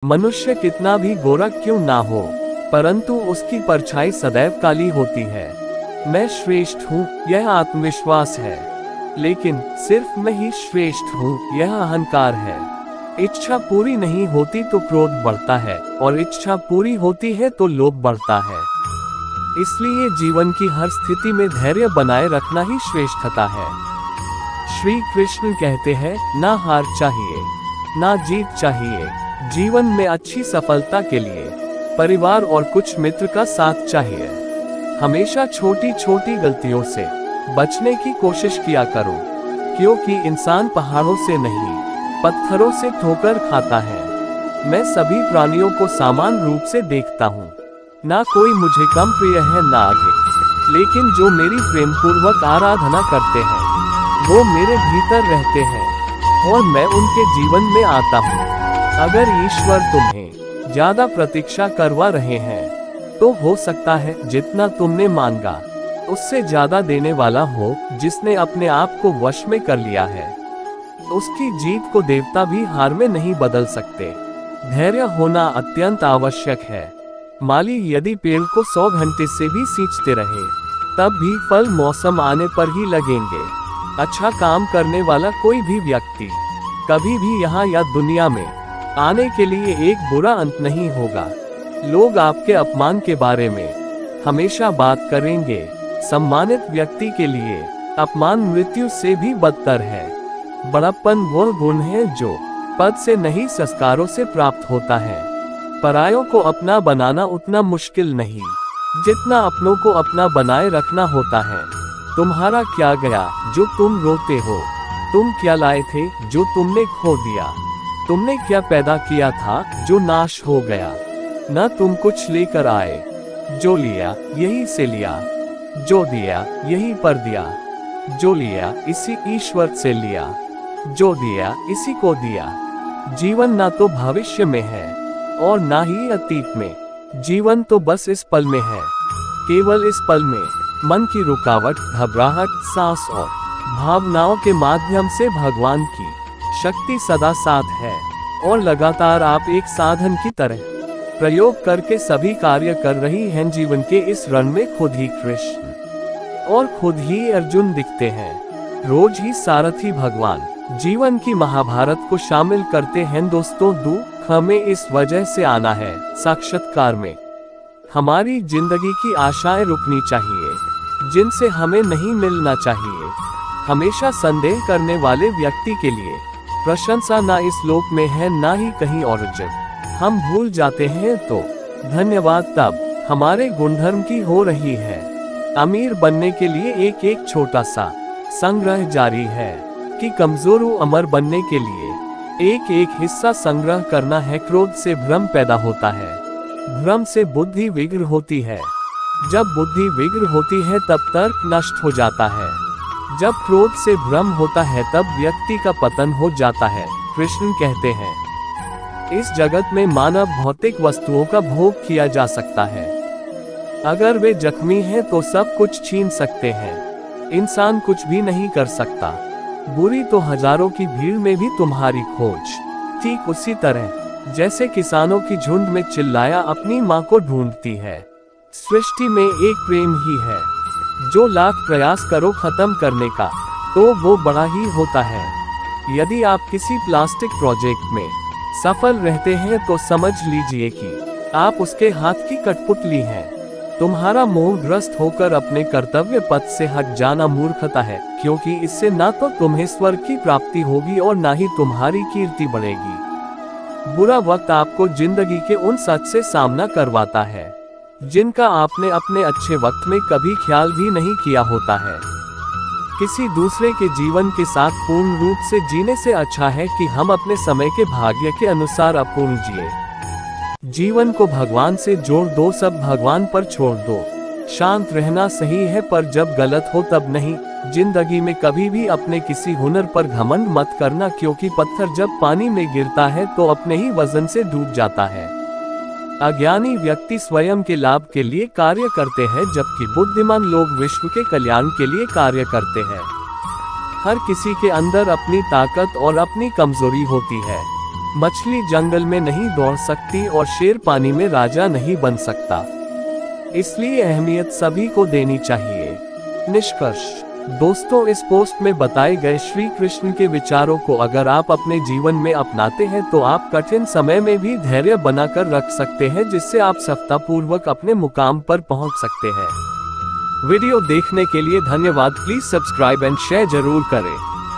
मनुष्य कितना भी गोरा क्यों ना हो, परंतु उसकी परछाई सदैव काली होती है। मैं श्रेष्ठ हूँ, यह आत्मविश्वास है, लेकिन सिर्फ मैं ही श्रेष्ठ हूँ, यह अहंकार है। इच्छा पूरी नहीं होती तो क्रोध बढ़ता है, और इच्छा पूरी होती है तो लोभ बढ़ता है। इसलिए जीवन की हर स्थिति में धैर्य बनाए रखना ही श्रेष्ठता है। श्री कृष्ण कहते हैं, ना हार चाहिए, ना जीत चाहिए। जीवन में अच्छी सफलता के लिए परिवार और कुछ मित्र का साथ चाहिए। हमेशा छोटी छोटी गलतियों से बचने की कोशिश किया करो, क्योंकि इंसान पहाड़ों से नहीं, पत्थरों से ठोकर खाता है। मैं सभी प्राणियों को समान रूप से देखता हूँ, ना कोई मुझे कम प्रिय है ना आगे, लेकिन जो मेरी प्रेम पूर्वक आराधना करते हैं वो मेरे भीतर रहते हैं और मैं उनके जीवन में आता हूँ। अगर ईश्वर तुम्हें ज्यादा प्रतीक्षा करवा रहे हैं तो हो सकता है जितना तुमने मांगा उससे ज्यादा देने वाला हो, जिसने अपने आप को वश में कर लिया है। उसकी जीत को देवता भी हार में नहीं बदल सकते। धैर्य होना अत्यंत आवश्यक है। माली यदि पेड़ को 100 घंटे से भी सींचते रहे तब भी फल मौसम आने पर ही लगेंगे। अच्छा काम करने वाला कोई भी व्यक्ति कभी भी यहाँ या दुनिया में आने के लिए एक बुरा अंत नहीं होगा। लोग आपके अपमान के बारे में हमेशा बात करेंगे। सम्मानित व्यक्ति के लिए अपमान मृत्यु से भी बदतर है। बड़प्पन वह गुण है जो पद से नहीं संस्कारों से प्राप्त होता है। परायों को अपना बनाना उतना मुश्किल नहीं जितना अपनों को अपना बनाए रखना होता है। तुम्हारा क्या गया जो तुम रोते हो? तुम क्या लाए थे जो तुमने खो दिया? तुमने क्या पैदा किया था जो नाश हो गया? न तुम कुछ लेकर आए, जो लिया यही से लिया, जो दिया यही पर दिया, जो लिया इसी ईश्वर से लिया, जो दिया इसी को दिया। जीवन ना तो भविष्य में है और ना ही अतीत में, जीवन तो बस इस पल में है। केवल इस पल में मन की रुकावट, घबराहट, सांस और भावनाओं के माध्यम से भगवान की शक्ति सदा साथ है और लगातार आप एक साधन की तरह प्रयोग करके सभी कार्य कर रही हैं। जीवन के इस रण में खुद ही कृष्ण और खुद ही अर्जुन दिखते हैं। रोज ही सारथी भगवान जीवन की महाभारत को शामिल करते हैं। दोस्तों, दुख हमें इस वजह से आना है। साक्षात्कार में हमारी जिंदगी की आशाएं रुकनी चाहिए जिनसे हमें नहीं मिलना चाहिए। हमेशा संदेह करने वाले व्यक्ति के लिए प्रशंसा ना इस लोक में है ना ही कहीं और। जब हम भूल जाते हैं तो धन्यवाद तब हमारे गुणधर्म की हो रही है। अमीर बनने के लिए एक एक छोटा सा संग्रह जारी है कि कमजोर अमर बनने के लिए एक एक हिस्सा संग्रह करना है। क्रोध से भ्रम पैदा होता है, भ्रम से बुद्धि विग्र होती है। जब बुद्धि विग्र होती है तब तर्क नष्ट हो जाता है। जब क्रोध से भ्रम होता है तब व्यक्ति का पतन हो जाता है। कृष्ण कहते हैं, इस जगत में मानव भौतिक वस्तुओं का भोग किया जा सकता है। अगर वे जख्मी हैं तो सब कुछ छीन सकते हैं। इंसान कुछ भी नहीं कर सकता। बुरी तो हजारों की भीड़ में भी तुम्हारी खोज। ठीक उसी तरह जैसे किसानों की झुंड में चिल्लाया अपनी माँ को ढूंढती है। सृष्टि में एक प्रेम ही है जो लाख प्रयास करो खत्म करने का तो वो बड़ा ही होता है। यदि आप किसी प्लास्टिक प्रोजेक्ट में सफल रहते हैं तो समझ लीजिए कि आप उसके हाथ की कठपुतली हैं। तुम्हारा मोहग्रस्त होकर अपने कर्तव्य पथ से हट जाना मूर्खता है, क्योंकि इससे ना तो तुम्हें स्वर्ग की प्राप्ति होगी और ना ही तुम्हारी कीर्ति बढ़ेगी। बुरा वक्त आपको जिंदगी के उन सच से सामना करवाता है जिनका आपने अपने अच्छे वक्त में कभी ख्याल भी नहीं किया होता है। किसी दूसरे के जीवन के साथ पूर्ण रूप से जीने से अच्छा है कि हम अपने समय के भाग्य के अनुसार अपूर्ण जिए। जीवन को भगवान से जोड़ दो, सब भगवान पर छोड़ दो। शांत रहना सही है पर जब गलत हो तब नहीं। जिंदगी में कभी भी अपने किसी हुनर पर घमंड मत करना, क्योंकि पत्थर जब पानी में गिरता है तो अपने ही वजन से डूब जाता है। अज्ञानी व्यक्ति स्वयं के लाभ के लिए कार्य करते हैं, जबकि बुद्धिमान लोग विश्व के कल्याण के लिए कार्य करते हैं। हर किसी के अंदर अपनी ताकत और अपनी कमजोरी होती है। मछली जंगल में नहीं दौड़ सकती और शेर पानी में राजा नहीं बन सकता। इसलिए अहमियत सभी को देनी चाहिए। निष्कर्ष दोस्तों, इस पोस्ट में बताए गए श्री कृष्ण के विचारों को अगर आप अपने जीवन में अपनाते हैं तो आप कठिन समय में भी धैर्य बनाकर रख सकते हैं, जिससे आप सफलतापूर्वक अपने मुकाम पर पहुंच सकते हैं। वीडियो देखने के लिए धन्यवाद। प्लीज सब्सक्राइब एंड शेयर जरूर करें।